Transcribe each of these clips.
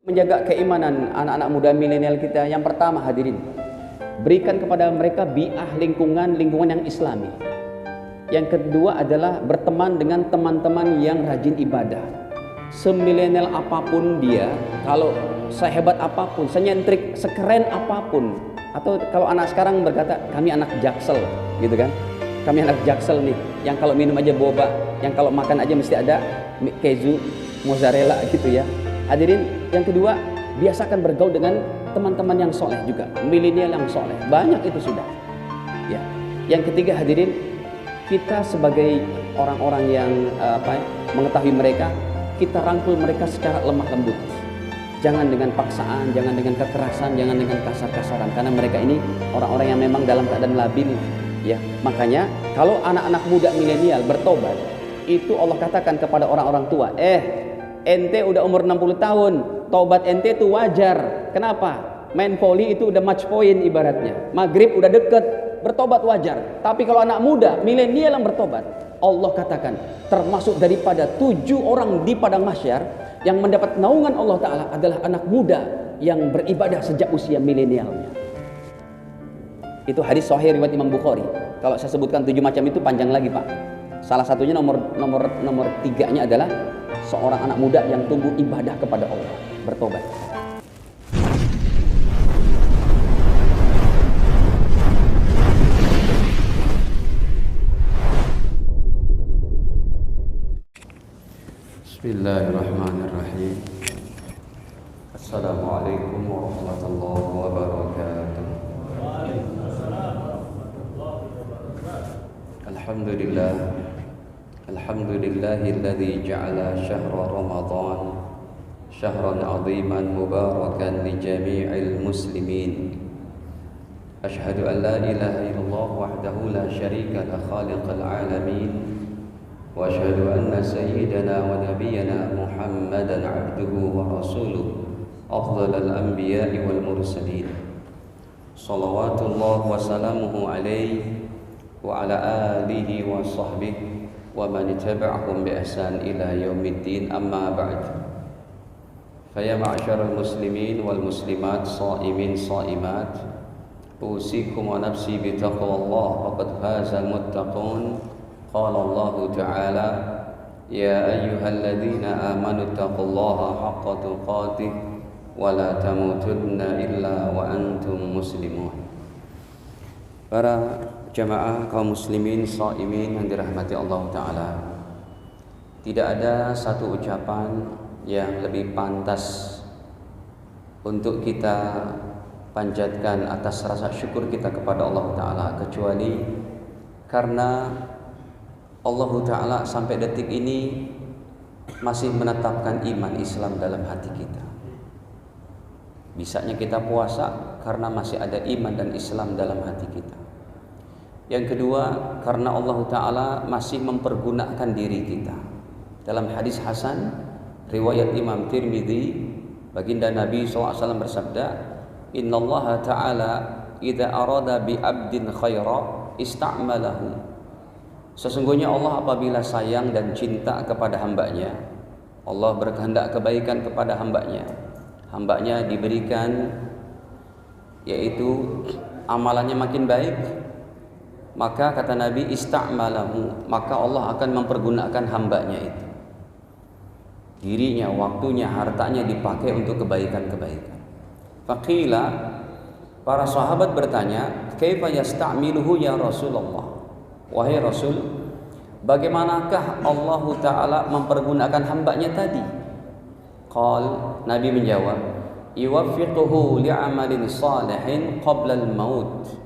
Menjaga keimanan anak-anak muda milenial kita, yang pertama hadirin, berikan kepada mereka bi'ah lingkungan yang islami. Yang kedua adalah berteman dengan teman-teman yang rajin ibadah. Semilenial apapun dia, kalau sehebat apapun, senyentrik, sekeren apapun, atau kalau anak sekarang berkata kami anak jaksel gitu kan, kami anak jaksel nih, yang kalau minum aja boba, yang kalau makan aja mesti ada keju, mozzarella gitu ya. Hadirin, yang kedua, biasakan bergaul dengan teman-teman yang soleh juga, milenial yang soleh, banyak itu sudah ya. Yang ketiga hadirin, kita sebagai orang-orang yang mengetahui mereka, kita rangkul mereka secara lemah lembut, jangan dengan paksaan, jangan dengan kekerasan, jangan dengan kasar-kasaran, karena mereka ini orang-orang yang memang dalam keadaan labil ya. Makanya kalau anak-anak muda milenial bertobat, itu Allah katakan kepada orang-orang tua, ente udah umur 60 tahun, tobat ente itu wajar. Kenapa? Main volley itu udah match point ibaratnya. Maghrib udah deket, bertobat wajar. Tapi kalau anak muda, milenial yang bertobat, Allah katakan termasuk daripada 7 orang di padang mahsyar yang mendapat naungan Allah Ta'ala adalah anak muda yang beribadah sejak usia milenialnya. Itu hadis sahih riwayat Imam Bukhari. Kalau saya sebutkan 7 macam itu panjang lagi Pak. Salah satunya nomor 3-nya adalah seorang anak muda yang tumbuh ibadah kepada Allah, bertobat. Bismillahirrahmanirrahim. Assalamualaikum warahmatullahi wabarakatuh. Alhamdulillah. Alhamdulillahilladzi ja'ala syahra Ramadan syahran 'aziman mubarakan li jami'il muslimin. Asyhadu an la ilaha illallah wahdahu la syarika la khaliqal alamin wa asyhadu anna sayyidana wa nabiyyana Muhammadan 'abduhu wa rasuluh afdhalal anbiya'i wal mursalin. Shalawatullah wa salamuhu alaihi wa ala alihi wa sahbihi wa man tabi'ahum bi ihsan ila yaumiddin, amma ba'd. Fa ya ma'syaral muslimin wal muslimat, shaimin shaimat, usikum wa nafsi bi taqwallah, faqad fazal muttaqun. Qala Allah ta'ala, ya ayyuhalladzina amanu taqullaha haqqa tuqatih wa la tamutunna illa wa antum muslimun. Para jamaah kaum muslimin shaimin yang dirahmati Allah Ta'ala, tidak ada satu ucapan yang lebih pantas untuk kita panjatkan atas rasa syukur kita kepada Allah Ta'ala kecuali karena Allah Ta'ala sampai detik ini masih menetapkan iman Islam dalam hati kita. Bisanya kita puasa karena masih ada iman dan Islam dalam hati kita. Yang kedua, karena Allah Ta'ala masih mempergunakan diri kita. Dalam hadis Hasan riwayat Imam Tirmidzi, baginda Nabi SAW bersabda, innallaha ta'ala idza arada bi 'abdin khaira ista'malahu. Sesungguhnya Allah apabila sayang dan cinta kepada hambanya, Allah berkehendak kebaikan kepada hambanya, hambanya diberikan yaitu amalannya makin baik, maka kata Nabi ista'malahu, maka Allah akan mempergunakan hambanya itu, dirinya, waktunya, hartanya dipakai untuk kebaikan-kebaikan. Faqila, para sahabat bertanya, kaifa yasta'miluhu ya Rasulullah? Wahai Rasul, bagaimanakah Allah Ta'ala mempergunakan hambanya tadi? Nabi menjawab, yuwaffiquhu li'amalin salihin qabla al-maut.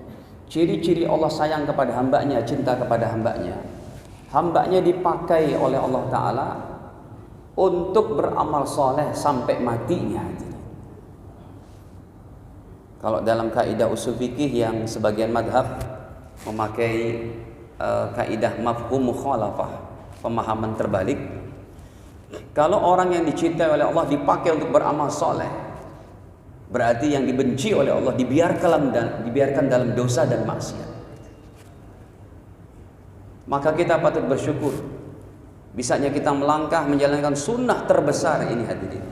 Ciri-ciri Allah sayang kepada hambanya, cinta kepada hambanya, hambanya dipakai oleh Allah Ta'ala untuk beramal soleh sampai matinya. Kalau dalam kaidah usul fikih yang sebagian madhab memakai kaidah mafhum mukhalafah, pemahaman terbalik, kalau orang yang dicintai oleh Allah dipakai untuk beramal soleh, berarti yang dibenci oleh Allah dibiarkan dalam dosa dan maksiat. Maka kita patut bersyukur bisanya kita melangkah menjalankan sunnah terbesar ini hadirin,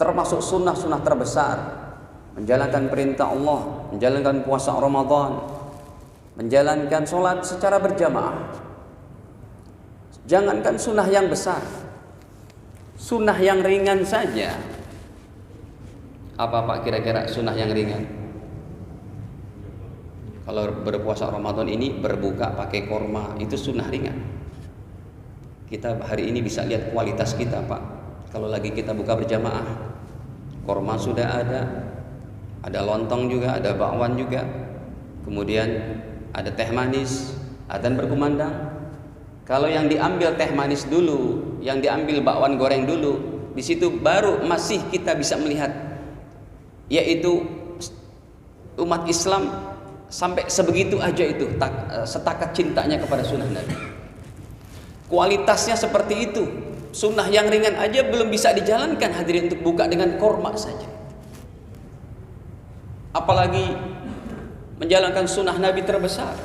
termasuk sunnah-sunnah terbesar, menjalankan perintah Allah, menjalankan puasa Ramadan, menjalankan sholat secara berjamaah. Jangankan sunnah yang besar, sunnah yang ringan saja. Apa Pak kira-kira sunnah yang ringan? Kalau berpuasa Ramadan ini berbuka pakai korma, itu sunnah ringan. Kita hari ini bisa lihat kualitas kita Pak. Kalau lagi kita buka berjamaah, korma sudah ada lontong juga, ada bakwan juga, kemudian ada teh manis, adzan berkumandang. Kalau yang diambil teh manis dulu, yang diambil bakwan goreng dulu, di situ baru masih kita bisa melihat, yaitu umat Islam sampai sebegitu aja itu setakat cintanya kepada sunnah Nabi. Kualitasnya seperti itu. Sunnah yang ringan aja belum bisa dijalankan hadirin untuk buka dengan korma saja. Apalagi menjalankan sunnah Nabi terbesar.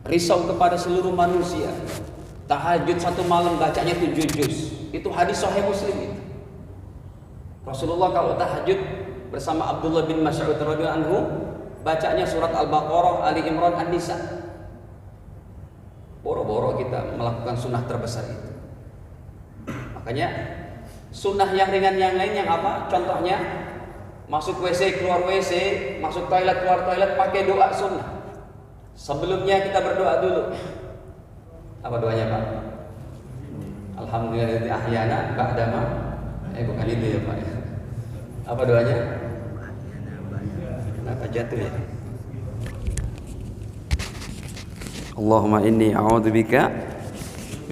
Risau kepada seluruh manusia. Tahajud satu malam bacanya 7 juz. Itu hadis Sahih Muslim itu. Rasulullah kalau tahajud bersama Abdullah bin Mas'ud radhiyallahu anhu bacanya surat Al-Baqarah, Ali Imran, An-Nisa. Boro-boro kita melakukan sunnah terbesar itu. Makanya sunnah yang ringan yang lain yang apa? Contohnya masuk WC, keluar WC, masuk toilet, keluar toilet pakai doa sunnah. Sebelumnya kita berdoa dulu. Apa doanya Pak? Alhamdulillahilladzi ahyana ba'da ma. Bukan itu ya Pak. Apa doanya? Kenapa jatuh ya? Allahumma inni a'udzubika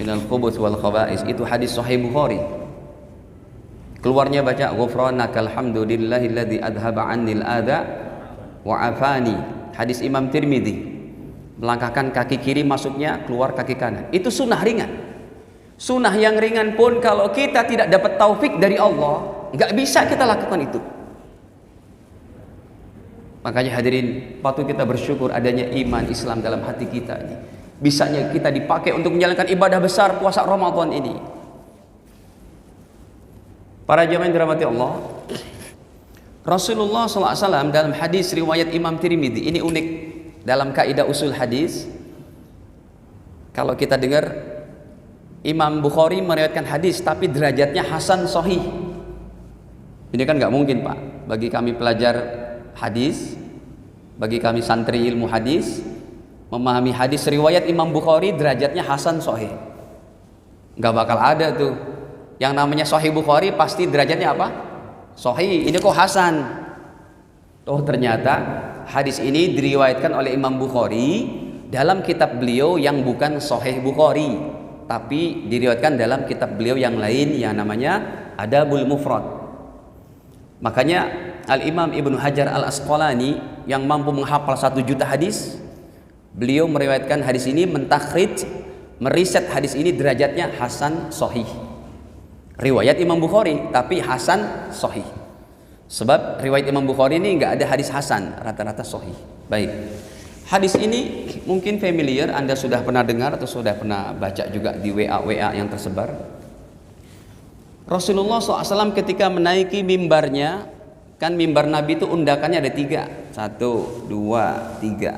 minal khubuts wal khaba'is. Itu hadis Sahih Bukhari. Keluarnya baca ghufranakal hamdulillahilladzi adhaba 'annil adza wa 'afani. Hadis Imam Tirmidzi. Melangkahkan kaki kiri masuknya, keluar kaki kanan. Itu sunnah ringan. Sunnah yang ringan pun kalau kita tidak dapat taufik dari Allah, nggak bisa kita lakukan itu. Makanya hadirin, patut kita bersyukur adanya iman Islam dalam hati kita ini. Bisanya kita dipakai untuk menjalankan ibadah besar puasa Ramadan ini. Para jamaah yang dirahmati Allah, Rasulullah SAW dalam hadis riwayat Imam Tirmidzi, ini unik dalam kaidah usul hadis. Kalau kita dengar Imam Bukhari meriwayatkan hadis tapi derajatnya hasan sahih, ini kan nggak mungkin Pak. Bagi kami pelajar hadis, bagi kami santri ilmu hadis, memahami hadis riwayat Imam Bukhari derajatnya hasan sahih, nggak bakal ada tuh. Yang namanya sahih Bukhari pasti derajatnya apa? Sahih. Ini kok hasan? Oh ternyata hadis ini diriwayatkan oleh Imam Bukhari dalam kitab beliau yang bukan Sahih Bukhari, tapi diriwayatkan dalam kitab beliau yang lain yang namanya Adabul Mufrad. Makanya Al-Imam Ibnu Hajar Al-Asqalani yang mampu menghafal 1 juta hadis, beliau meriwayatkan hadis ini, mentakhrij, meriset hadis ini derajatnya hasan sahih. Riwayat Imam Bukhari tapi hasan sahih. Sebab riwayat Imam Bukhari ini nggak ada hadis hasan, rata-rata sahih. Baik, hadis ini mungkin familiar, Anda sudah pernah dengar atau sudah pernah baca juga di WA yang tersebar. Rasulullah SAW ketika menaiki mimbarnya, kan mimbar Nabi itu undakannya ada 3, 1, 2, 3.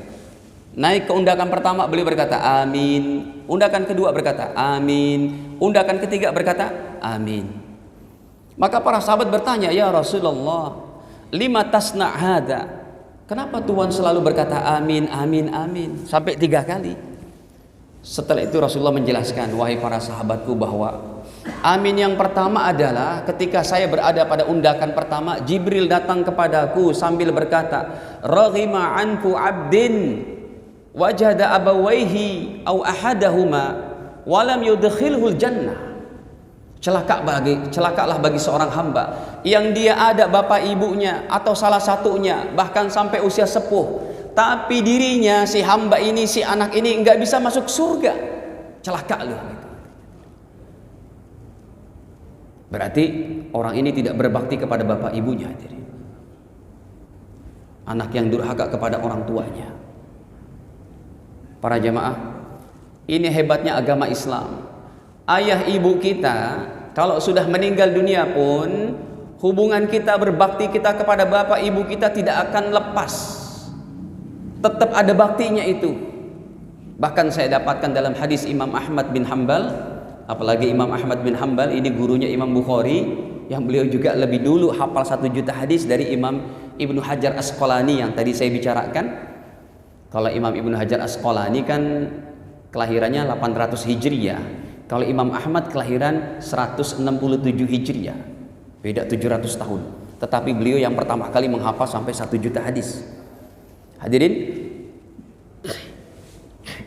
Naik ke undakan pertama beliau berkata amin, undakan kedua berkata amin, undakan ketiga berkata amin. Maka para sahabat bertanya, ya Rasulullah, lima tasna' hadza? Kenapa Tuhan selalu berkata amin, amin, amin sampai 3 kali? Setelah itu Rasulullah menjelaskan, wahai para sahabatku, bahwa amin yang pertama adalah ketika saya berada pada undakan pertama, Jibril datang kepadaku sambil berkata, raghima anfu abdin wajada abawaihi au ahadahuma walam yudkhilhul jannah. Celakalah bagi seorang hamba yang dia ada bapak ibunya atau salah satunya bahkan sampai usia sepuh, tapi dirinya si hamba ini, si anak ini enggak bisa masuk surga. Celaka loh. Berarti orang ini tidak berbakti kepada bapak ibunya. Anak yang durhaka kepada orang tuanya. Para jamaah, ini hebatnya agama Islam. Ayah ibu kita kalau sudah meninggal dunia pun Hubungan kita, berbakti kita kepada bapak ibu kita tidak akan lepas. Tetap ada baktinya itu. Bahkan saya dapatkan dalam hadis Imam Ahmad bin Hanbal, apalagi Imam Ahmad bin Hanbal ini gurunya Imam Bukhari, yang beliau juga lebih dulu hafal 1 juta hadis dari Imam Ibnu Hajar Asqalani yang tadi saya bicarakan. Kalau Imam Ibnu Hajar Asqalani kan kelahirannya 800 Hijriyah. Kalau Imam Ahmad kelahiran 167 Hijriyah. Beda 700 tahun. Tetapi beliau yang pertama kali menghafal sampai 1 juta hadis. Hadirin,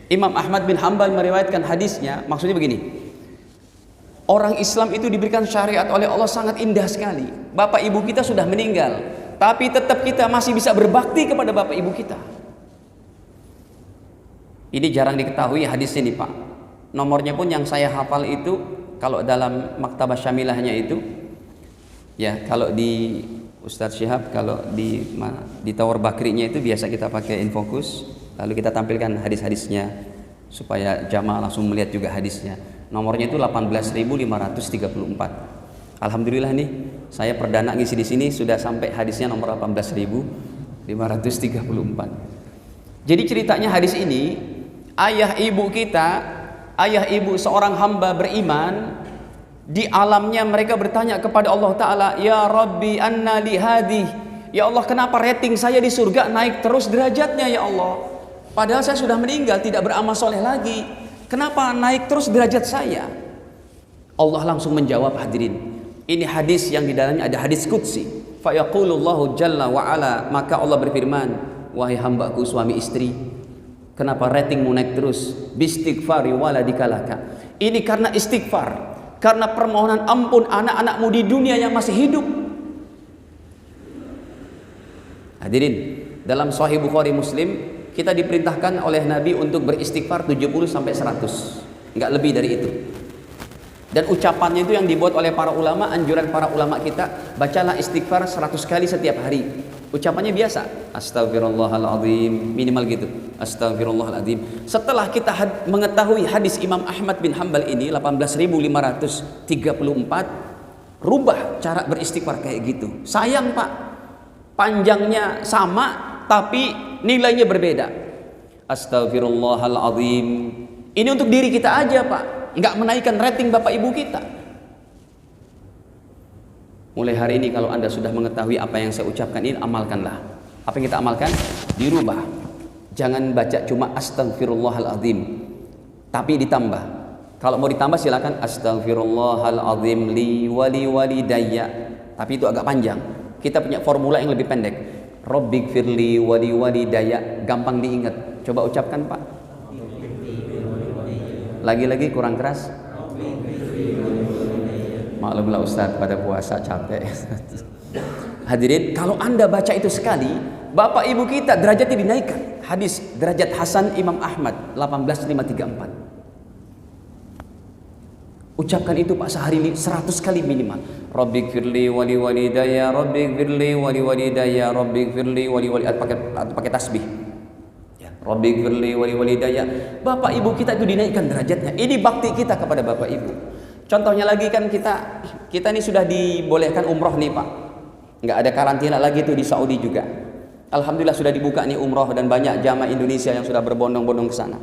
Imam Ahmad bin Hanbal meriwayatkan hadisnya, maksudnya begini. Orang Islam itu diberikan syariat oleh Allah sangat indah sekali. Bapak ibu kita sudah meninggal, tapi tetap kita masih bisa berbakti kepada bapak ibu kita. Ini jarang diketahui hadis ini, Pak. Nomornya pun yang saya hafal itu, kalau dalam Maktabah Syamilahnya itu, ya kalau di Ustadz Syihab, kalau di Tower Bakrinya itu biasa kita pakai infocus, lalu kita tampilkan hadis-hadisnya supaya jamaah langsung melihat juga hadisnya. Nomornya itu 18.534. Alhamdulillah nih, saya perdana ngisi di sini sudah sampai hadisnya nomor 18.534. Jadi ceritanya hadis ini, ayah ibu kita, ayah ibu seorang hamba beriman, di alamnya mereka bertanya kepada Allah Ta'ala, Ya Rabbi anna li hadih, ya Allah kenapa rating saya di surga naik terus derajatnya ya Allah, padahal saya sudah meninggal tidak beramal soleh lagi, kenapa naik terus derajat saya? Allah langsung menjawab, hadirin, ini hadis yang di dalamnya ada hadis qudsi. Fa yaqulullahu jalla wa ala, maka Allah berfirman, wahai hambaku suami istri, kenapa ratingmu naik terus? Bistighfari waladikalaka, ini karena istighfar, karena permohonan ampun anak-anakmu di dunia yang masih hidup. Hadirin, dalam Sahih Bukhari Muslim, kita diperintahkan oleh Nabi untuk beristighfar 70 sampai 100, enggak lebih dari itu. Dan ucapannya itu yang dibuat oleh para ulama, anjuran para ulama kita, bacalah istighfar 100 kali setiap hari. Ucapannya biasa, Astaghfirullahaladzim, minimal gitu, Astaghfirullahaladzim. Setelah kita mengetahui hadis Imam Ahmad bin Hanbal ini 18.534, rubah cara beristighfar kayak gitu. Sayang Pak, panjangnya sama tapi nilainya berbeda. Astaghfirullahaladzim, ini untuk diri kita aja Pak, nggak menaikkan rating bapak ibu kita. Mulai hari ini kalau Anda sudah mengetahui apa yang saya ucapkan ini, amalkanlah. Apa yang kita amalkan? Dirubah. Jangan baca cuma Astaghfirullahaladzim, tapi ditambah. Kalau mau ditambah silakan Astaghfirullahaladzim li wali walidayya, tapi itu agak panjang. Kita punya formula yang lebih pendek. Rabbighfirli wali walidayya, gampang diingat. Coba ucapkan Pak. Lagi-lagi kurang keras. Maklumlah Ustaz, pada puasa capek. Hadirin, kalau Anda baca itu sekali, bapak ibu kita derajatnya dinaikkan. Hadis derajat Hasan Imam Ahmad 18.534. Ucapkan itu Pak sehari 100 kali minimal. Rabbighfirli wali walidayya, Rabbighfirli wali walidayya, Rabbighfirli wali walidayya, pakai tasbih. Ya, Rabbighfirli wali walidayya. Bapak ibu kita itu dinaikkan derajatnya. Ini bakti kita kepada bapak ibu. Contohnya lagi kan kita ini sudah dibolehkan umroh nih Pak, nggak ada karantina lagi tuh di Saudi juga. Alhamdulillah sudah dibuka nih umroh dan banyak jamaah Indonesia yang sudah berbondong-bondong ke sana.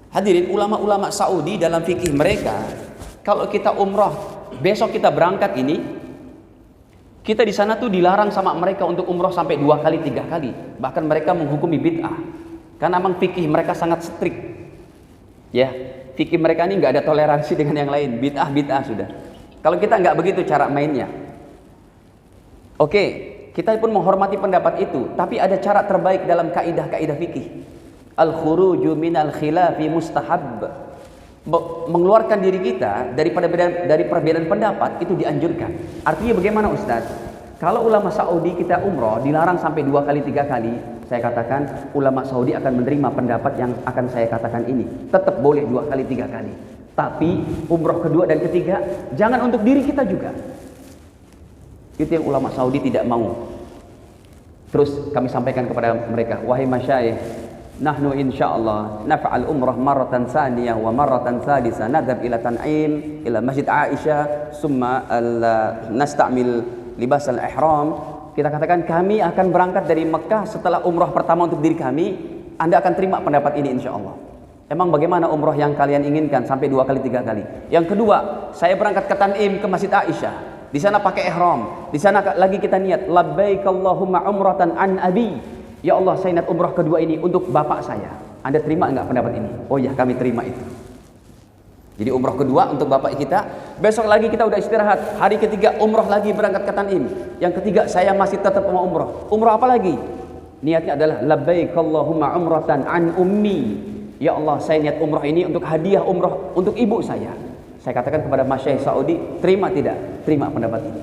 Hadirin, ulama-ulama Saudi dalam fikih mereka, kalau kita umroh besok kita berangkat ini, kita di sana tuh dilarang sama mereka untuk umroh sampai 2 kali 3 kali, bahkan mereka menghukumi bid'ah, karena memang fikih mereka sangat strict, ya. Fikih mereka ini nggak ada toleransi dengan yang lain, bid'ah sudah. Kalau kita nggak begitu cara mainnya. Oke, kita pun menghormati pendapat itu, tapi ada cara terbaik dalam kaidah-kaidah fikih. Al-khuruju minal khilafi mustahab. Mengeluarkan diri kita dari perbedaan pendapat itu dianjurkan. Artinya bagaimana Ustaz? Kalau ulama Saudi kita umroh dilarang sampai 2 kali 3 kali, saya katakan ulama Saudi akan menerima pendapat yang akan saya katakan ini. Tetap boleh 2 kali 3 kali. Tapi umroh kedua dan ketiga jangan untuk diri kita juga. Itu yang ulama Saudi tidak mau. Terus kami sampaikan kepada mereka, wahai masyayikh, nahnu insyaallah naf'al umrah marratan tsaniyah wa marratan tsalitsah, nadhhab ila Tan'im ila Masjid Aisyah, summa nasta'mil libas al-ihram, kita katakan kami akan berangkat dari Mekah setelah umrah pertama untuk diri kami, Anda akan terima pendapat ini insya Allah. Emang bagaimana umrah yang kalian inginkan sampai 2 kali 3 kali? Yang kedua, saya berangkat ke Tanim ke Masjid Aisyah. Di sana pakai ihram. Di sana lagi kita niat labbaik Allahumma umratan an abi. Ya Allah, saya niat umrah kedua ini untuk bapak saya. Anda terima enggak pendapat ini? Oh ya, kami terima itu. Jadi umrah kedua untuk bapak kita. Besok lagi kita udah istirahat. Hari ketiga umrah lagi berangkat ke Tanim. Yang ketiga saya masih tetap mau umrah. Umrah apa lagi? Niatnya adalah labbaik Allahumma umratan an ummi. Ya Allah, saya niat umrah ini untuk hadiah umrah untuk ibu saya. Saya katakan kepada Masyaikh Saudi, terima tidak? Terima pendapat ini.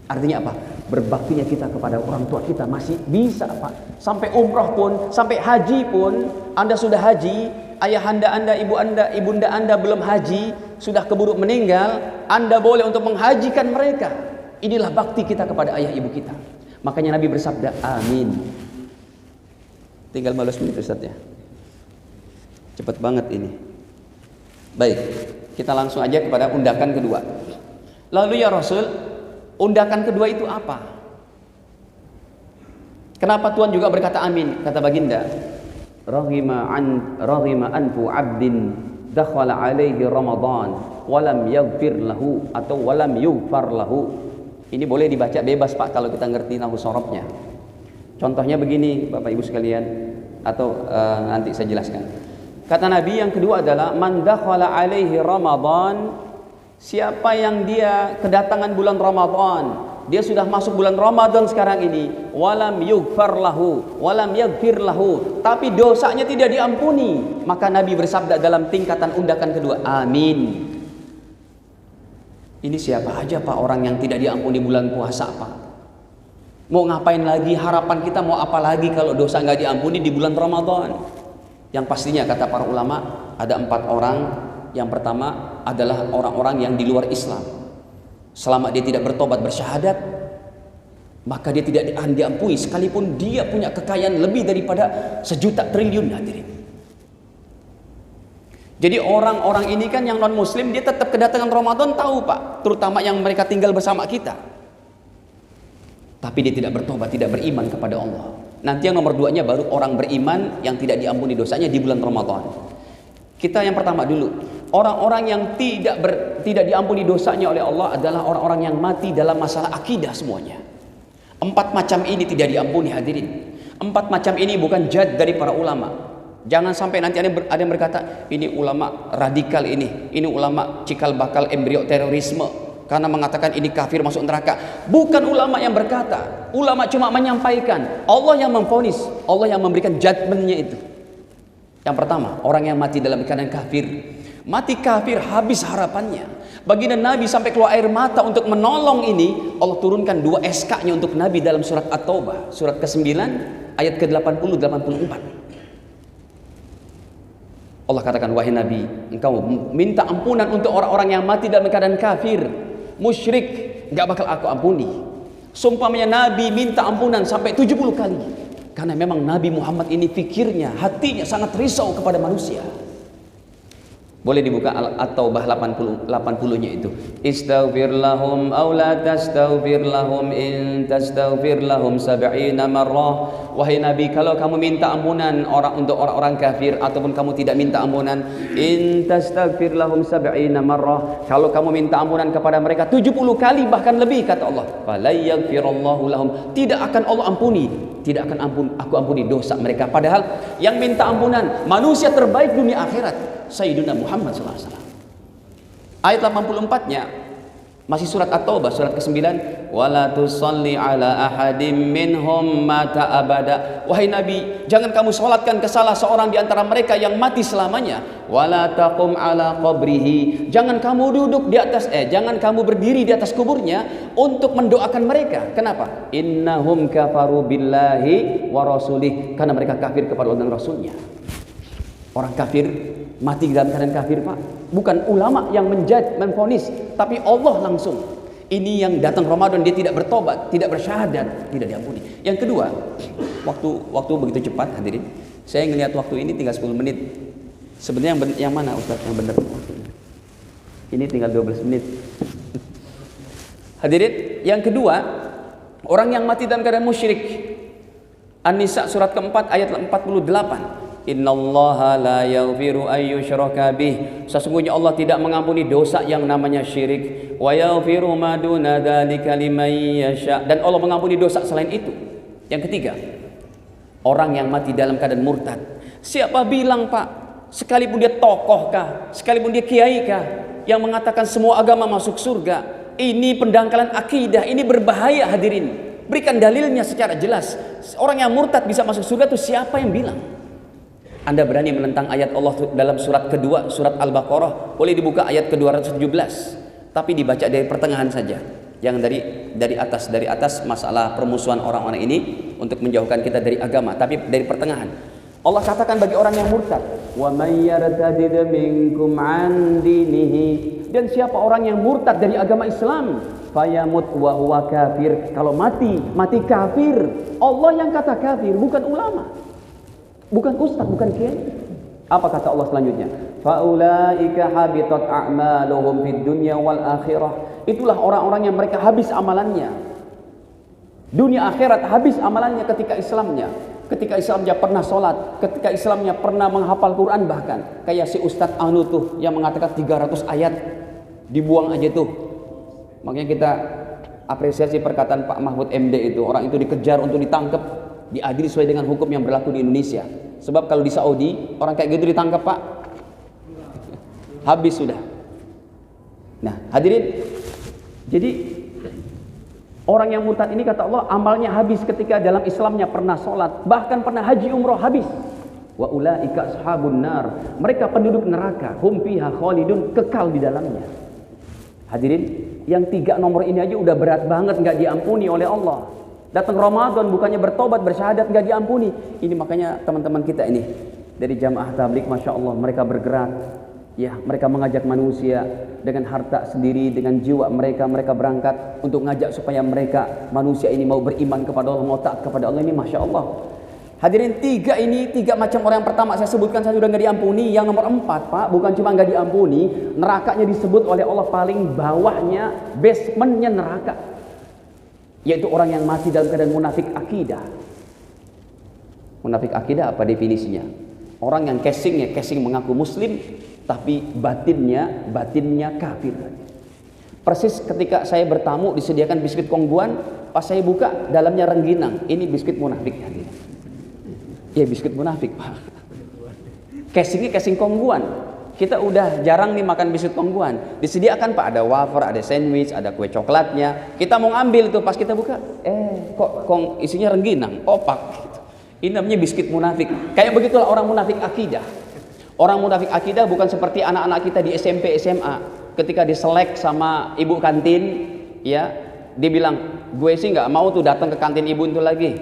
Artinya apa? Berbaktinya kita kepada orang tua kita masih bisa, Pak. Sampai umrah pun, sampai haji pun, Anda sudah haji, ayahanda Anda, ibunda Anda belum haji, sudah keburu meninggal, Anda boleh untuk menghajikan mereka. Inilah bakti kita kepada ayah ibu kita. Makanya Nabi bersabda, amin. Tinggal 15 menit Ustaz ya. Cepat banget ini. Baik, kita langsung aja kepada undakan kedua. Lalu ya Rasul, undakan kedua itu apa? Kenapa Tuhan juga berkata amin? Kata baginda, raghima anfu 'abdin dakhala alaihi Ramadan walam yaghfir lahu atau walam yughfar lahu. Ini boleh dibaca bebas Pak kalau kita ngerti nahwu sorobnya. Contohnya begini Bapak Ibu sekalian, atau nanti saya jelaskan. Kata Nabi yang kedua adalah man dakhala alaihi Ramadan, siapa yang dia kedatangan bulan Ramadan, dia sudah masuk bulan Ramadan sekarang ini, walam yughfar lahu, walam yaghfir lahu, tapi dosanya tidak diampuni, maka Nabi bersabda dalam tingkatan undakan kedua, amin. Ini siapa aja Pak orang yang tidak diampuni bulan puasa Pak? Mau ngapain lagi? Harapan kita mau apa lagi kalau dosa nggak diampuni di bulan Ramadan? Yang pastinya kata para ulama ada 4 orang. Yang pertama adalah orang-orang yang di luar Islam. Selama dia tidak bertobat bersyahadat, maka dia tidak akan diampuni sekalipun dia punya kekayaan lebih daripada 1 juta triliun hadirin. Jadi orang-orang ini kan yang non muslim dia tetap kedatangan Ramadan tahu Pak, terutama yang mereka tinggal bersama kita. Tapi dia tidak bertobat, tidak beriman kepada Allah. Nanti yang nomor 2-nya baru orang beriman yang tidak diampuni dosanya di bulan Ramadan. Kita yang pertama dulu. Orang-orang yang tidak diampuni dosanya oleh Allah adalah orang-orang yang mati dalam masalah akidah semuanya. 4 macam ini tidak diampuni hadirin. 4 macam ini bukan jad dari para ulama. Jangan sampai nanti ada yang berkata ini ulama radikal ini ulama cikal bakal embrio terorisme. Karena mengatakan ini kafir masuk neraka. Bukan ulama yang berkata. Ulama cuma menyampaikan. Allah yang memvonis. Allah yang memberikan judgmentnya itu. Yang pertama, orang yang mati dalam keadaan kafir. Mati kafir habis harapannya. Baginda Nabi sampai keluar air mata untuk menolong ini. Allah turunkan 2 SK-nya untuk Nabi dalam surat At-Taubah. Surat ke-9 ayat ke-80-84. Allah katakan, wahai Nabi, engkau minta ampunan untuk orang-orang yang mati dalam keadaan kafir. Musyrik, gak bakal aku ampuni. Sumpahnya Nabi minta ampunan sampai 70 kali. Karena memang Nabi Muhammad ini fikirnya, hatinya sangat risau kepada manusia. Boleh dibuka At-Taubah 80-nya itu. Istaghfir lahum aw la tastaghfir lahum in tastaghfir lahum 70 marrah. Wahai Nabi, kalau kamu minta ampunan untuk orang-orang kafir ataupun kamu tidak minta ampunan, in tastaghfir lahum 70 marrah. Kalau kamu minta ampunan kepada mereka 70 kali bahkan lebih kata Allah. Fala yaghfirullahu lahum. Tidak akan Allah ampuni. Tidak akan aku ampuni dosa mereka. Padahal yang minta ampunan manusia terbaik dunia akhirat, Sayyiduna Muhammad SAW. Ayat 84-nya masih surat At-Taubah, surat ke-9. Wala tusalli ala ahadim minhum mata abada. Wahai Nabi, jangan kamu salatkan ke salah seorang di antara mereka yang mati selamanya. Wala taqum ala qabrihi. Jangan kamu jangan kamu berdiri di atas kuburnya untuk mendoakan mereka. Kenapa? Innahum kafaru billahi wa rasulih. Karena mereka kafir kepada Allah dan Rasulnya. Orang kafir mati dalam keadaan kafir Pak. Bukan ulama yang menvonis, tapi Allah langsung. Ini yang datang Ramadan dia tidak bertobat, tidak bersyahadat, tidak diampuni. Yang kedua, waktu begitu cepat hadirin. Saya ngelihat waktu ini tinggal 10 menit. Sebenarnya yang mana Ustaz yang benar? Ini tinggal 12 menit. Hadirin, yang kedua, orang yang mati dalam keadaan musyrik. An-Nisa surat keempat ayat 48. Innallaha la yaghfiru ayyushraka bih. Sesungguhnya Allah tidak mengampuni dosa yang namanya syirik. Wa yaghfiru ma duna dzalika liman yasha. Dan Allah mengampuni dosa selain itu. Yang ketiga, orang yang mati dalam keadaan murtad. Siapa bilang, Pak, sekalipun dia tokoh kah, sekalipun dia kiai kah, yang mengatakan semua agama masuk surga, ini pendangkalan akidah, ini berbahaya. Hadirin, berikan dalilnya secara jelas. Orang yang murtad bisa masuk surga itu siapa yang bilang? Anda berani menentang ayat Allah dalam surat kedua, surat Al-Baqarah, boleh dibuka ayat ke-217, tapi dibaca dari pertengahan saja, yang dari atas masalah permusuhan orang-orang ini untuk menjauhkan kita dari agama, tapi dari pertengahan. Allah katakan bagi orang yang murtad, wa may yartadid minkum an dinihi, dan siapa orang yang murtad dari agama Islam, fayamut wa huwa kafir, kalau mati kafir. Allah yang kata kafir, bukan ulama, bukan ustaz, bukan kiai. Apa kata Allah selanjutnya? Faulaika habitat a'maluhum fid dunya wal akhirah. Itulah orang-orang yang mereka habis amalannya. Dunia akhirat habis amalannya ketika Islamnya. Ketika Islamnya pernah sholat, ketika Islamnya pernah menghafal Quran, bahkan kayak si Ustadz Anu tuh yang mengatakan 300 ayat dibuang aja tuh. Makanya kita apresiasi perkataan Pak Mahfud MD itu. Orang itu dikejar untuk ditangkap, diadili sesuai dengan hukum yang berlaku di Indonesia. Sebab kalau di Saudi orang kayak gitu ditangkap, Pak, habis sudah. Nah, hadirin, jadi orang yang murtad ini kata Allah amalnya habis ketika dalam Islamnya pernah sholat, bahkan pernah haji umroh, habis. Wa ulaika ashabun nar, mereka penduduk neraka, hum fiha khalidun, kekal di dalamnya. Hadirin, yang 3 nomor ini aja udah berat banget, nggak diampuni oleh Allah. Datang Ramadan bukannya bertobat bersyahadat, nggak diampuni. Ini makanya teman-teman kita ini dari jamaah tabligh, masya Allah, mereka bergerak, ya, mereka mengajak manusia dengan harta sendiri, dengan jiwa mereka berangkat untuk ngajak supaya mereka manusia ini mau beriman kepada Allah, mau taat kepada Allah. Ini masya Allah. Hadirin, 3 macam orang yang pertama saya sebutkan, saya sudah nggak diampuni. Yang nomor 4, Pak, bukan cuma nggak diampuni, nerakanya disebut oleh Allah paling bawahnya, basementnya neraka, yaitu orang yang mati dalam keadaan munafik akidah. Munafik akidah apa definisinya? Orang yang casing mengaku muslim, tapi batinnya kafir. Persis ketika saya bertamu disediakan biskuit kongguan, pas saya buka dalamnya rengginang. Ini biskuit munafik. Ya, biskuit munafik, Pak. Casingnya casing kongguan. Kita udah jarang nih makan biskuit kongguan. Disediakan, Pak, ada wafer, ada sandwich, ada kue coklatnya. Kita mau ngambil tuh, pas kita buka, kok isinya rengginang, opak. Ini namanya biskuit munafik. Kayak begitulah orang munafik akidah. Orang munafik akidah bukan seperti anak-anak kita di SMP, SMA. Ketika diselek sama ibu kantin, ya, dia bilang, gue sih nggak mau tuh datang ke kantin ibu itu lagi.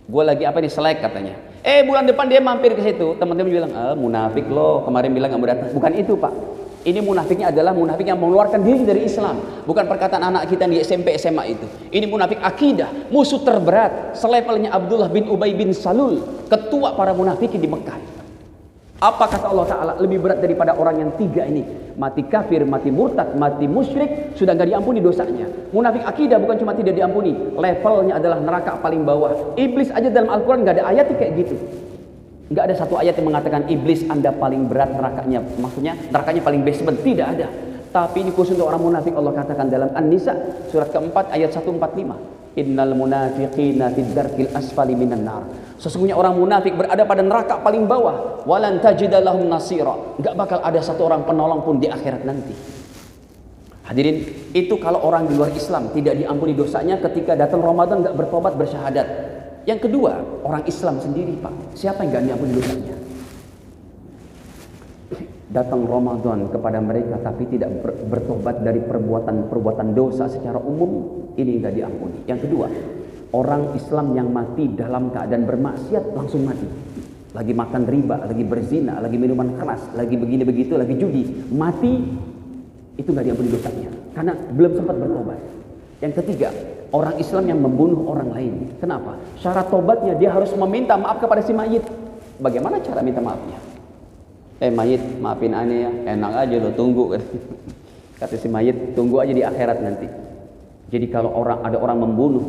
Gue lagi apa nih, selek katanya. Bulan depan dia mampir ke situ. Teman-teman bilang, munafik lo, kemarin bilang nggak mau datang. Bukan itu, Pak. Ini munafiknya adalah munafik yang mengeluarkan diri dari Islam. Bukan perkataan anak kita di SMP, SMA itu. Ini munafik akidah, musuh terberat, selevelnya Abdullah bin Ubay bin Salul, ketua para munafikin di Mekah. Apa kata Allah Ta'ala? Lebih berat daripada orang yang 3 ini. Mati kafir, mati murtad, mati musyrik, sudah gak diampuni dosanya. Munafik akidah bukan cuma tidak diampuni, levelnya adalah neraka paling bawah. Iblis aja dalam Al-Quran gak ada ayat kayak gitu. Gak ada satu ayat yang mengatakan iblis Anda paling berat nerakanya. Maksudnya nerakanya paling basement. Tidak ada. Tapi ini khusus untuk orang munafik. Allah katakan dalam An-Nisa surat keempat ayat 145. Innal munafiqina fid darkil asfali minan nar. Sesungguhnya orang munafik berada pada neraka paling bawah. Walan tajida lahum nasira. Enggak bakal ada satu orang penolong pun di akhirat nanti. Hadirin, itu kalau orang di luar Islam tidak diampuni dosanya ketika datang Ramadan enggak bertobat bersyahadat. Yang kedua, orang Islam sendiri, Pak. Siapa yang enggak diampuni dosanya? Datang Ramadan kepada mereka tapi tidak bertobat dari perbuatan dosa secara umum, ini enggak diampuni. Yang kedua, orang Islam yang mati dalam keadaan bermaksiat langsung mati. Lagi makan riba, lagi berzina, lagi minuman keras, lagi begini begitu, lagi judi, mati, itu enggak diampuni dosanya karena belum sempat bertobat. Yang ketiga, orang Islam yang membunuh orang lain. Kenapa? Syarat tobatnya dia harus meminta maaf kepada si mayit. Bagaimana cara minta maafnya? Mayit, maafin aneh ya, enak aja lo, tunggu. Kata si mayit, tunggu aja di akhirat nanti. Jadi kalau ada orang membunuh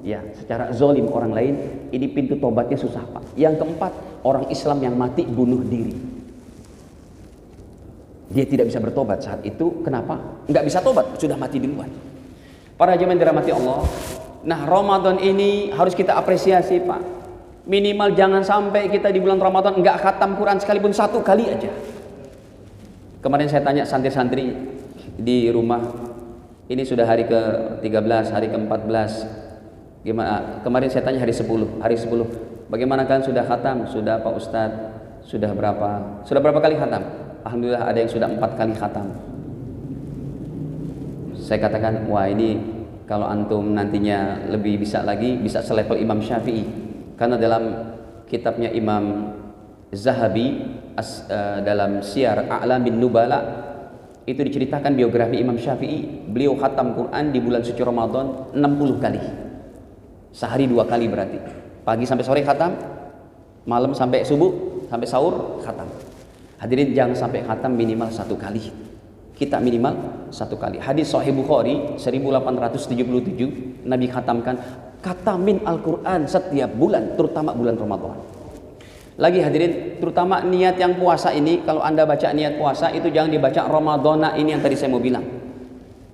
ya secara zolim orang lain, ini pintu tobatnya susah Pak. Yang keempat, orang Islam yang mati bunuh diri. Dia tidak bisa bertobat saat itu. Kenapa? Nggak bisa tobat, sudah mati duluan. Para jemaah dirahmati Allah. Nah, Ramadan ini harus kita apresiasi Pak. Minimal jangan sampai kita di bulan Ramadan nggak khatam Quran sekalipun satu kali aja. Kemarin saya tanya santri-santri di rumah, ini sudah hari ke-13, hari ke-14. Gimana? Kemarin saya tanya hari 10, bagaimana kalian sudah khatam? Sudah Pak Ustadz. Sudah berapa? Sudah berapa kali khatam? Alhamdulillah ada yang sudah 4 kali khatam. Saya katakan, wah ini kalau antum nantinya lebih bisa lagi, bisa selevel Imam Syafi'i. Karena dalam kitabnya Imam Zahabi dalam Syiar A'lamin Nubala itu diceritakan biografi Imam Syafi'i. Beliau khatam Quran di bulan suci Ramadan 60 kali. Sehari 2 kali berarti. Pagi sampai sore khatam, malam sampai subuh, sampai sahur khatam. Hadirin, jangan sampai khatam minimal 1 kali. Kita minimal 1 kali. Hadis Sahih Bukhari 1877, Nabi khatamkan khatamin Al-Quran setiap bulan, terutama bulan Ramadan. Lagi hadirin, terutama niat yang puasa ini, kalau Anda baca niat puasa itu jangan dibaca Ramadana ini yang tadi saya mau bilang.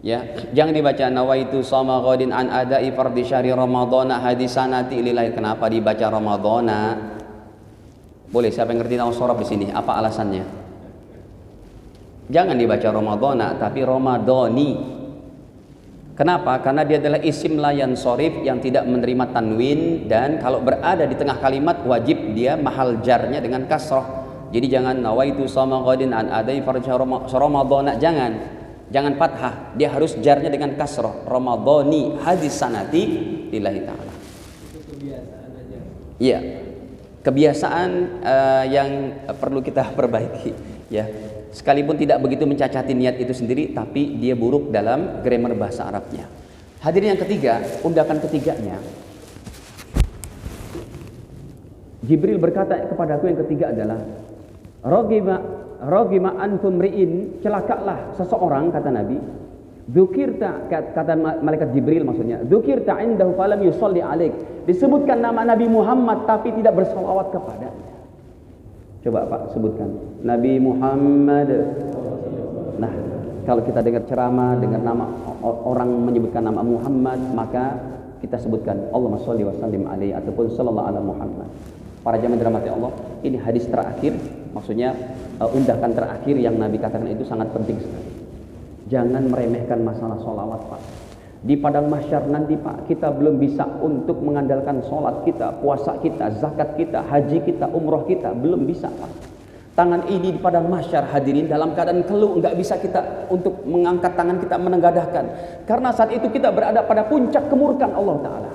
Ya, jangan dibaca nawaitu shoma ghadin an adai fardhi syahri ramadhana hadisanati lillahi. Kenapa dibaca Ramadana? Boleh, siapa yang ngerti nahu sorof di sini? Apa alasannya? Jangan dibaca Ramadana, tapi Ramadhani. Kenapa? Karena dia adalah isim layan sorif yang tidak menerima tanwin, dan kalau berada di tengah kalimat wajib dia mahal jarnya dengan kasroh. Jadi jangan nawaitu shoma ghadin an adai fardhi syahri ramadhana, jangan fathah, dia harus jarnya dengan kasroh. Ramadhani hadisanati lillahi ta'ala. Itu kebiasaan aja. Iya. Kebiasaan yang perlu kita perbaiki ya. Sekalipun tidak begitu mencacati niat itu sendiri, tapi dia buruk dalam grammar bahasa Arabnya. Hadirin yang ketiga, undakan ketiganya, Jibril berkata kepadaku yang ketiga adalah Rogima antum ri'in, celakalah seseorang, kata Nabi. Dzukirta, kata malaikat Jibril maksudnya, dzukirta indahu falam yusalli alaik. Disebutkan nama Nabi Muhammad tapi tidak bersalawat kepadanya. Coba Pak sebutkan Nabi Muhammad. Nah, kalau kita dengar ceramah, dengar nama orang menyebutkan nama Muhammad, maka kita sebutkan Allahumma sholli wa sallim alaihi ataupun sallallahu ala Muhammad. Para jamaah dirahmati Allah, ini hadis terakhir, maksudnya undakan terakhir yang Nabi katakan itu sangat penting sekali. Jangan meremehkan masalah sholawat Pak. Di padang mahsyar nanti Pak, kita belum bisa untuk mengandalkan sholat kita, puasa kita, zakat kita, haji kita, umroh kita, belum bisa Pak. Tangan ini di padang mahsyar hadirin dalam keadaan keluh, enggak bisa kita untuk mengangkat tangan kita menengadahkan. Karena saat itu kita berada pada puncak kemurkaan Allah Ta'ala.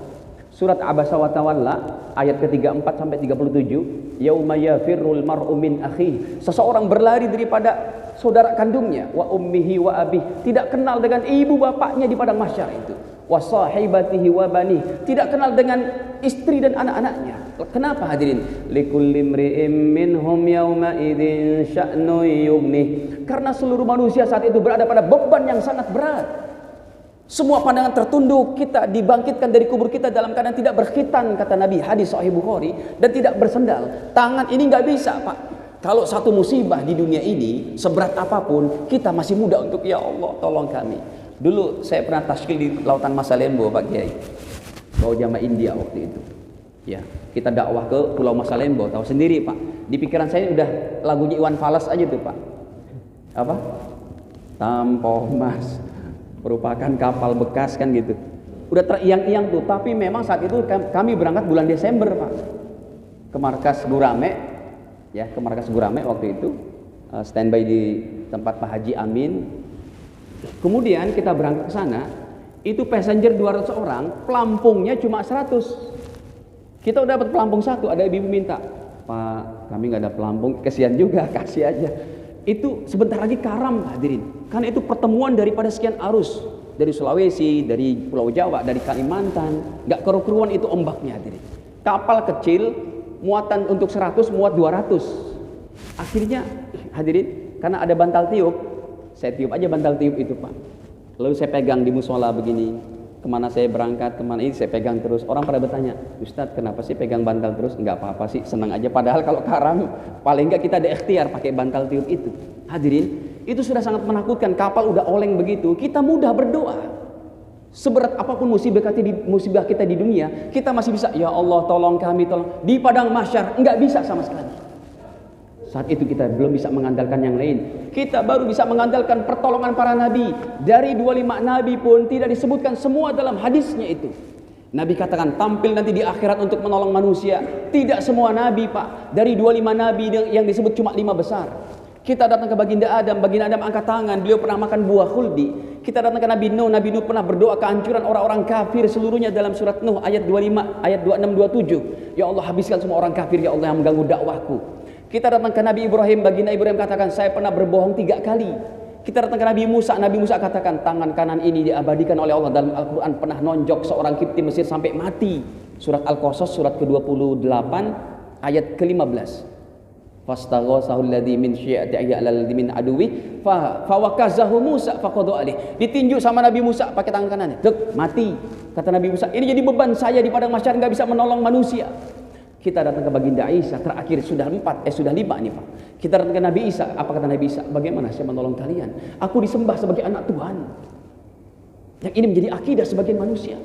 Surat Abasa wa Tawalla ayat ke-34 sampai 37, yauma yafirrul mar'u min akhihi. Seseorang berlari daripada saudara kandungnya, wa ummihi wa abih, tidak kenal dengan ibu bapaknya di padang mahsyar itu, wa sahibatihi wa bani, tidak kenal dengan istri dan anak-anaknya. Kenapa hadirin? Likulli imri'in minhum yauma idzin sya'nu yughnih. Karena seluruh manusia saat itu berada pada beban yang sangat berat. Semua pandangan tertunduk, kita dibangkitkan dari kubur kita dalam keadaan tidak berkhitan, kata Nabi, hadis Sahih Bukhari, dan tidak bersendal. Tangan ini nggak bisa Pak. Kalau satu musibah di dunia ini seberat apapun, kita masih muda untuk ya Allah tolong kami. Dulu saya pernah taskil di Lautan Masalembo Pak Kiai, bawa jamaah India waktu itu. Ya, kita dakwah ke Pulau Masalembo, tahu sendiri Pak. Di pikiran saya udah lagunya Iwan Fals aja tuh Pak. Apa? Tampoh Mas, merupakan kapal bekas kan gitu. Udah teriang-iang tuh, tapi memang saat itu kami berangkat bulan Desember Pak, ke markas Gurame. Ya, ke markas Gurame waktu itu, standby di tempat Pak Haji Amin. Kemudian kita berangkat ke sana, itu passenger 200 orang, pelampungnya cuma 100. Kita udah dapat pelampung 1, ada ibu minta, Pak kami nggak ada pelampung, kesian juga, kasih aja. Itu sebentar lagi karam hadirin, karena itu pertemuan daripada sekian arus, dari Sulawesi, dari Pulau Jawa, dari Kalimantan, nggak keruan itu ombaknya hadirin. Kapal kecil, muatan untuk 100, muat 200. Akhirnya hadirin, karena ada bantal tiup, saya tiup aja bantal tiup itu Pak. Lalu saya pegang di musola begini, Kemana saya berangkat, kemana ini saya pegang terus. Orang pada bertanya, Ustadz kenapa sih pegang bantal terus? Enggak apa-apa sih, senang aja. Padahal kalau karam, paling enggak kita ada ikhtiar pakai bantal tiup itu. Hadirin, itu sudah sangat menakutkan. Kapal udah oleng begitu, kita mudah berdoa. Seberat apapun musibah kita di dunia, kita masih bisa, ya Allah tolong kami, tolong. Di padang mahsyar, enggak bisa sama sekali. Saat itu kita belum bisa mengandalkan yang lain. Kita baru bisa mengandalkan pertolongan para nabi. Dari 25 nabi pun tidak disebutkan semua dalam hadisnya itu. Nabi katakan tampil nanti di akhirat untuk menolong manusia. Tidak semua nabi, Pak. Dari 25 nabi yang disebut cuma 5 besar. Kita datang ke baginda Adam angkat tangan, beliau pernah makan buah khuldi. Kita datang ke Nabi Nuh pernah berdoa kehancuran orang-orang kafir seluruhnya dalam surat Nuh ayat 25, ayat 26, 27. Ya Allah, habiskan semua orang kafir ya Allah yang mengganggu dakwahku. Kita datang ke Nabi Ibrahim, baginda Ibrahim katakan, saya pernah berbohong 3 kali. Kita datang ke Nabi Musa katakan, tangan kanan ini diabadikan oleh Allah dalam Al-Quran, pernah nonjok seorang Kipti Mesir sampai mati. Surat Al-Qasas, surat ke-28, ayat ke-15. Fastaghasahu alladhi min syi'atihi 'alal ladzi min aduwi fa wakazahu Musa faqadu alih. Ditinju sama Nabi Musa pakai tangan kanannya. Dek, mati. Kata Nabi Musa, ini jadi beban saya di padang mahsyar, enggak bisa menolong manusia. Kita datang ke baginda Isa, terakhir sudah 5 nih Pak. Kita datang ke Nabi Isa, apa kata Nabi Isa? Bagaimana saya menolong kalian? Aku disembah sebagai anak Tuhan. Yang ini menjadi akidah sebagian manusia.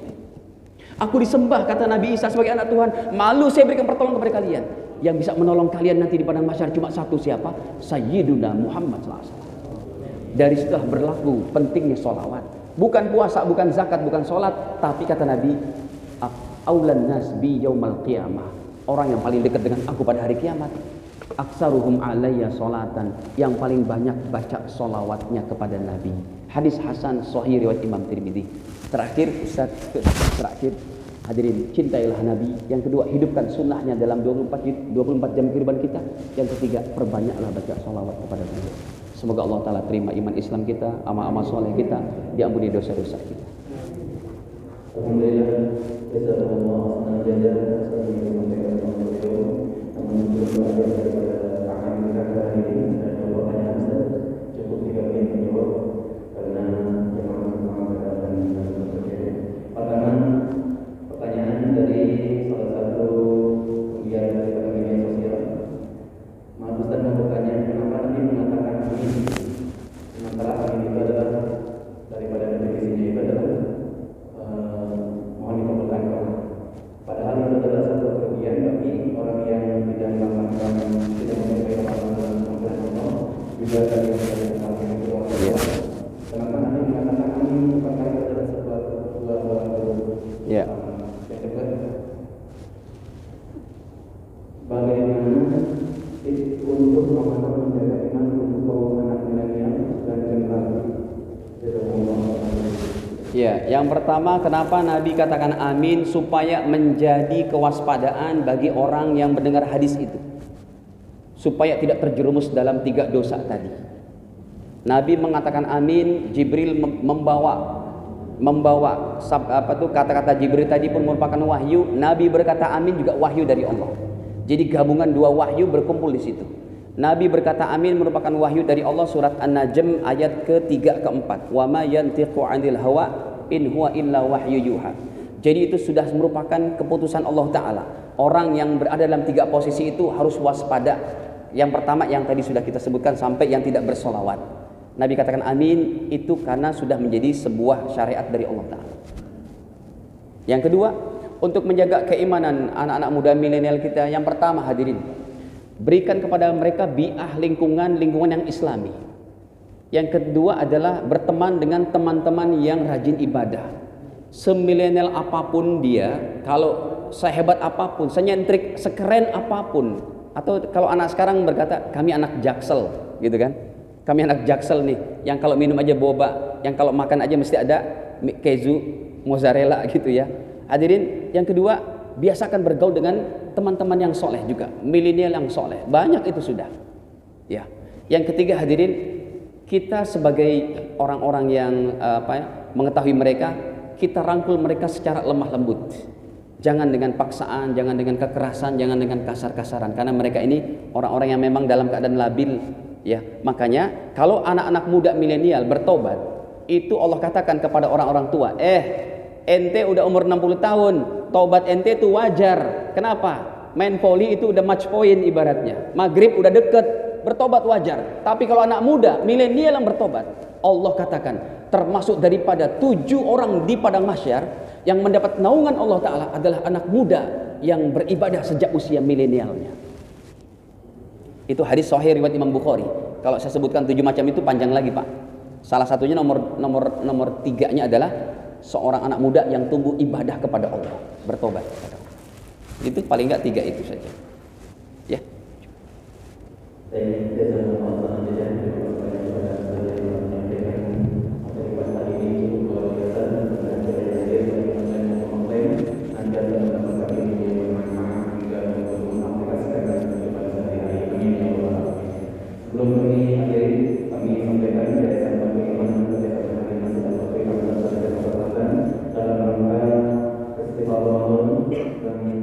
Aku disembah, kata Nabi Isa, sebagai anak Tuhan. Malu saya berikan pertolongan kepada kalian. Yang bisa menolong kalian nanti di padang mahsyar cuma satu, siapa? Sayyiduna Muhammad SAW. Dari situlah berlaku pentingnya sholawat. Bukan puasa, bukan zakat, bukan sholat, tapi kata Nabi, aulan nas bi yaumal qiyamah. Orang yang paling dekat dengan aku pada hari kiamat, aksaruhum alayya sholatan, yang paling banyak baca sholawatnya kepada Nabi. Hadis Hasan Sahih riwayat Imam Tirmidzi. Terakhir Ustaz, hadirin, cintailah Nabi. Yang kedua, hidupkan sunnahnya dalam 24 jam kehidupan kita. Yang ketiga, perbanyaklah baca sholawat kepada Nabi. Semoga Allah Ta'ala terima iman Islam kita, amal-amal soleh kita, diampuni dosa-dosa kita. Alhamdulillah, pertanyaan dari salah satu penggiat daripada media sosial. Maaf Ustaz, mau bertanya, kenapa Nabi mengatakan amin? Sementara amin itu adalah daripada definisinya itu adalah mohon dikabulkan doa. Padahal itu adalah satu kerugian bagi orang yang tidak melakukan, tidak menyampaikan amalan Allah, juga dari yang berdoa. Kenapa Nabi mengatakan amin? Karena itu adalah sebuah Ya. Yang kedua, bagaimana tips untuk memantau menjaga iman untuk kaum anak milenial dan generasi? Ya, yang pertama kenapa Nabi katakan amin, supaya menjadi kewaspadaan bagi orang yang mendengar hadis itu, supaya tidak terjerumus dalam 3 dosa tadi. Nabi mengatakan amin, Jibril membawa kata-kata Jibril tadi pun merupakan wahyu. Nabi berkata amin juga wahyu dari Allah. Jadi gabungan 2 wahyu berkumpul di situ. Nabi berkata amin merupakan wahyu dari Allah, surat An-Najm ayat ke-3 ke-4. Wa ma yantiqu 'anil hawa in huwa illa wahyu yuha. Jadi itu sudah merupakan keputusan Allah Ta'ala. Orang yang berada dalam 3 posisi itu harus waspada. Yang pertama yang tadi sudah kita sebutkan, sampai yang tidak bersolawat. Nabi katakan amin itu karena sudah menjadi sebuah syariat dari Allah Ta'ala. Yang kedua, untuk menjaga keimanan anak-anak muda milenial kita, yang pertama hadirin, berikan kepada mereka bi'ah lingkungan yang islami. Yang kedua adalah berteman dengan teman-teman yang rajin ibadah. Semilenial apapun dia, kalau sehebat apapun, senyentrik, sekeren apapun, atau kalau anak sekarang berkata kami anak jaksel, gitu kan? Kami anak jaksel nih, yang kalau minum aja boba, yang kalau makan aja mesti ada keju, mozzarella gitu ya. Hadirin, yang kedua, biasakan bergaul dengan teman-teman yang soleh juga, milenial yang soleh, banyak itu sudah. Ya. Yang ketiga hadirin, kita sebagai orang-orang yang mengetahui mereka, kita rangkul mereka secara lemah lembut. Jangan dengan paksaan, jangan dengan kekerasan, jangan dengan kasar-kasaran, karena mereka ini orang-orang yang memang dalam keadaan labil. Ya, makanya kalau anak-anak muda milenial bertobat, itu Allah katakan kepada orang-orang tua, Ente udah umur 60 tahun, taubat ente itu wajar. Kenapa? Main volley itu udah match point ibaratnya. Maghrib udah deket, bertobat wajar. Tapi kalau anak muda, milenial yang bertobat, Allah katakan termasuk daripada 7 orang di padang mahsyar yang mendapat naungan Allah Ta'ala adalah anak muda yang beribadah sejak usia milenialnya. Itu hadis sahih riwayat Imam Bukhari. Kalau saya sebutkan 7 macam itu panjang lagi, Pak. Salah satunya nomor 3-nya adalah seorang anak muda yang tumbuh ibadah kepada Allah, bertobat kepada Allah. Itu paling enggak 3 itu saja. Ya. Sebelum kami akhiri, kami sampaikan yayasan bagaimana kerjasama kami masih dapat dalam rangka festival Ramadan kami